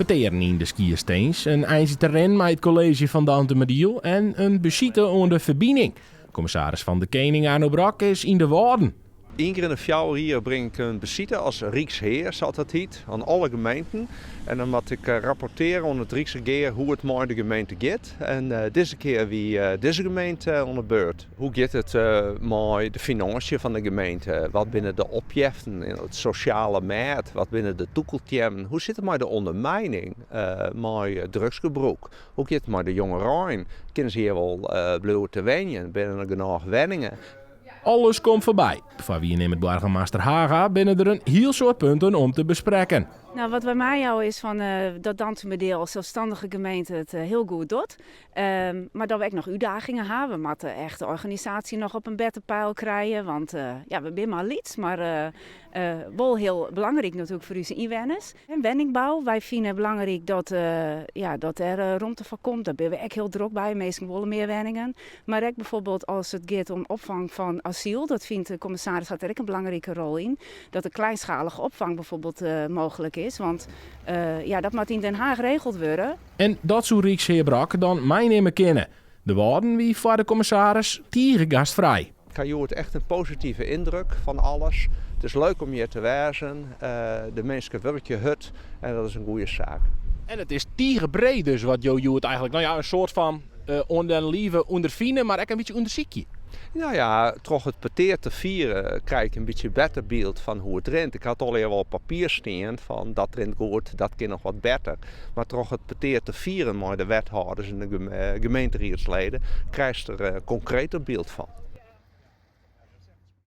beteren in de skiersteens, een eindje terrein met het college van Dante Mediel en een besite onder de verbinding. Commissaris van de Kening Arno Brak is in de Waarden. Eén keer in de 4 jaar breng ik een besite als Rijksheer, zoals dat heet, aan alle gemeenten. En dan moet ik rapporteren aan het Rijksregeer hoe het met de gemeente gaat. En deze keer wie deze gemeente aan de beurt. Hoe gaat het met de financiën van de gemeente? Wat binnen de opjeften, het sociale markt, wat binnen de toekomstjemmen? Hoe zit het met de ondermijning, met drugsgebruik? Hoe gaat het met de jongeren? Kunnen ze hier wel blijven te wennen? Binnen er genoeg wenningen? Alles komt voorbij. Van wie neemt burgemeester Haga binnen er een heel soort punten om te bespreken. Nou, wat bij mij jou is van dat Dante Mediel als zelfstandige gemeente het heel goed doet. Maar dat we ook nog uitdagingen hebben. We moeten echt de organisatie nog op een beter pijl krijgen. Want we zijn maar iets, maar wel heel belangrijk natuurlijk voor onze inwoners. En woningbouw, wij vinden het belangrijk dat er ruimte voor komt. Daar ben we echt heel druk bij. Meestal willen meer woningen. Maar ook bijvoorbeeld als het gaat om opvang van asiel. Dat vindt de commissaris had er ook een belangrijke rol in. Dat de kleinschalige opvang bijvoorbeeld mogelijk is. Want dat moet in Den Haag geregeld worden. En dat zou Rijksheer Brak dan mij nemen kennen. De woorden wie voor de commissaris gastvrij. Ik heb het echt een positieve indruk van alles. Het is leuk om hier te wezen. De mensen werken hut en dat is een goede zaak. En het is breed dus wat Jo het eigenlijk. Nou ja, een soort van onder lieve ondervinden, maar ook een beetje onderziekje. Nou ja, toch het peteer te vieren krijg ik een beetje beter beeld van hoe het rent. Ik had al wel op papier staan van dat rent goed, dat kan nog wat beter. Maar toch het peteer te vieren met de wethouders en de gemeenteraadsleden krijg je er een concreter beeld van.